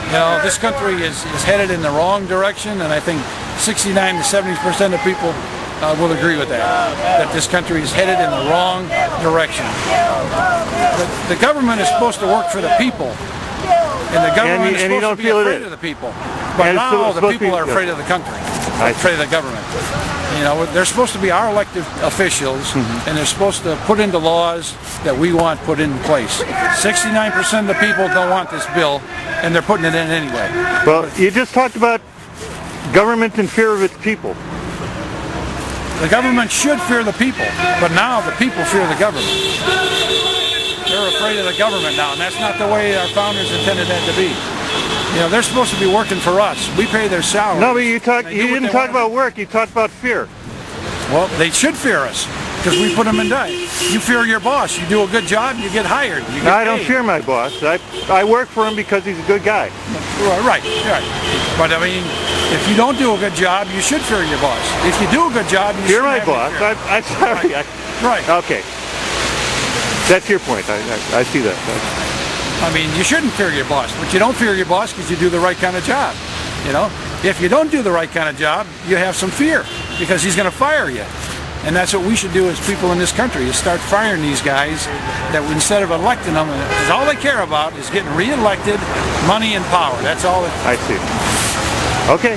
You know, this country is headed in the wrong direction, and I think 69 to 70% of people will agree with that this country is headed in the wrong direction. The government is supposed to work for the people, and the government is supposed to be afraid of the people. But now the people are afraid of the country, afraid of the government. You know, they're supposed to be our elected officials, and they're supposed to put into laws that we want put in place. 69% of the people don't want this bill, and they're putting it in anyway. Well, you just talked about government in fear of its people. The government should fear the people, but now the people fear the government. They're afraid of the government now, and that's not the way our founders intended that to be. You know, they're supposed to be working for us. We pay their salary. No, but you didn't talk about work. You talked about fear. Well, they should fear us because we put them in debt. You fear your boss. You do a good job, you get hired. You get I don't fear my boss. I work for him because he's a good guy. Right. But I mean, if you don't do a good job, you should fear your boss. If you do a good job, you fear my boss. I'm sorry. Right. Okay. That's your point. I see that. I mean, you shouldn't fear your boss, but you don't fear your boss because you do the right kind of job. You know, if you don't do the right kind of job, you have some fear because he's going to fire you. And that's what we should do as people in this country, is start firing these guys that instead of electing them, because all they care about is getting re-elected, money and power. That's all. I see. Okay.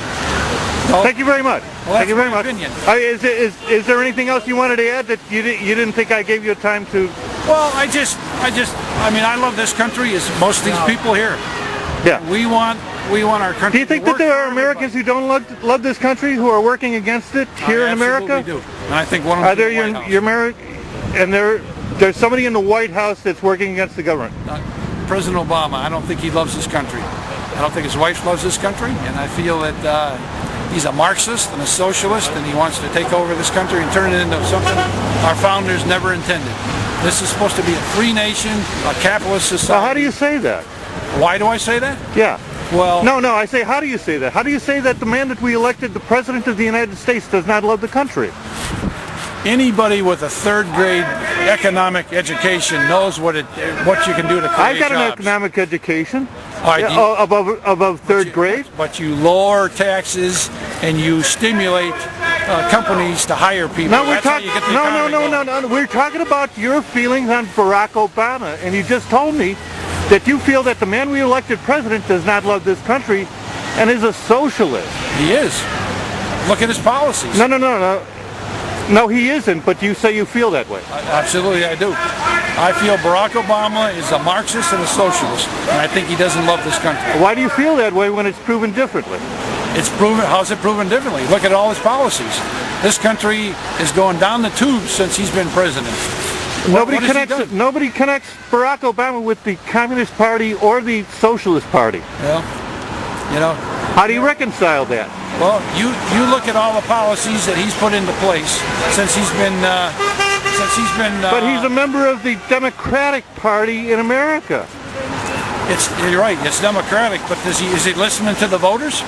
So, thank you very much. Well, thank you very much. Opinion. Is there anything else you wanted to add that you didn't think I gave you time to? Well, I mean, I love this country as most of these people here. Yeah. We want our country. Do you think that there are Americans who don't love this country, who are working against it here in America? Absolutely do. And I think one of them. Are there and there's somebody in the White House that's working against the government? President Obama. I don't think he loves this country. I don't think his wife loves this country, and I feel that he's a Marxist and a socialist, and he wants to take over this country and turn it into something our founders never intended. This is supposed to be a free nation, a capitalist society. Well, how do you say that? Why do I say that? Yeah. Well, no, I say, how do you say that? How do you say that the man that we elected, the President of the United States, does not love the country? Anybody with a third-grade economic education knows what you can do to create I've got jobs. an economic education. Above third grade. But you lower taxes and you stimulate companies to hire people. No, we're talking. No. We're talking about your feelings on Barack Obama, and you just told me that you feel that the man we elected president does not love this country and is a socialist. He is. Look at his policies. No, he isn't, but you say you feel that way. Absolutely, I do. I feel Barack Obama is a Marxist and a socialist, and I think he doesn't love this country. Why do you feel that way when it's proven differently? It's proven. How's it proven differently? Look at all his policies. This country is going down the tubes since he's been president. Nobody connects Barack Obama with the Communist Party or the Socialist Party. Well, you know. How do you reconcile that? Well, you look at all the policies that he's put into place since he's been. But he's a member of the Democratic Party in America. You're right. It's Democratic, but is he listening to the voters?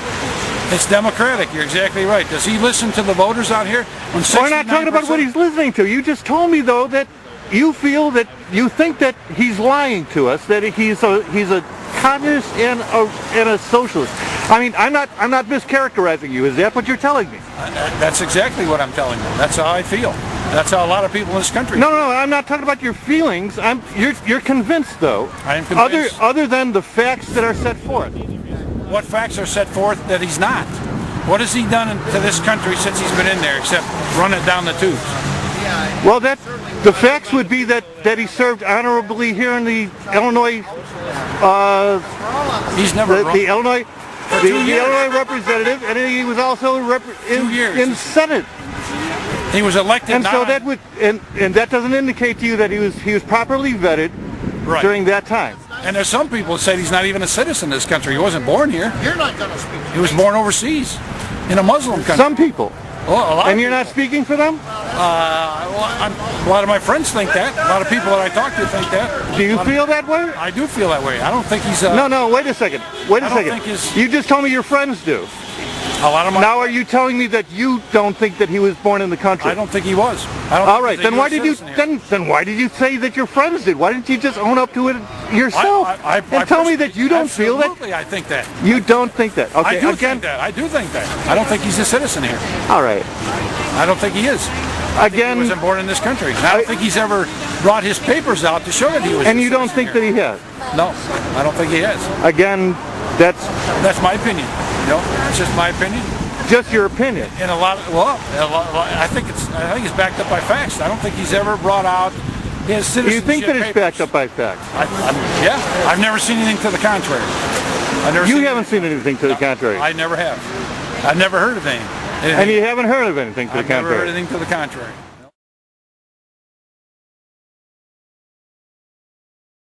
It's Democratic. You're exactly right. Does he listen to the voters out here? We're not talking about what he's listening to. You just told me though that you think that he's lying to us, that he's a communist and a socialist. I mean, I'm not mischaracterizing you. Is that what you're telling me? That's exactly what I'm telling you. That's how I feel. That's how a lot of people in this country feel. No, I'm not talking about your feelings. You're convinced though. I am convinced. Other than the facts that are set forth. What facts are set forth that he's not? What has he done to this country since he's been in there except run it down the tubes? Well, the facts would be that he served honorably here in the Illinois. He's never run. The Illinois representative, and he was also in Senate. He was elected. And so that would and that doesn't indicate to you that he was properly vetted during that time. And there's some people that say he's not even a citizen of this country. He wasn't born here. You're not going to speak. He was born overseas, in a Muslim country. Some people. Well, and you're not speaking for them? A lot of my friends think that. A lot of people that I talk to think that. Do you feel that way? I do feel that way. I don't think he's. No, wait a second. Wait a second. You just told me your friends do. A lot of my. Now, are you telling me that you don't think that he was born in the country? I don't think he was. I don't All think right, he's a then why US did you citizen here. then why did you say that your friends did? Why didn't you just own up to it yourself I and tell me that you don't feel that? Absolutely, I think that. You don't think that? Okay, I do again. think that. I do think that. I don't think he's a citizen here. All right. I don't think he is. Again. He wasn't born in this country. And I don't think he's ever brought his papers out to show that he was. And a you don't citizen think here. that he has? No, I don't think he has. Again, that's That's my opinion. It's just my opinion. just your opinion. And I think it's backed up by facts. I don't think he's ever brought out his citizenship. You think that it's papers. backed up by facts? Yeah, I've never seen anything to the contrary. You haven't seen anything to the contrary. I never have. I've never heard of anything. And you haven't heard of anything to the I've never contrary. heard anything to the contrary.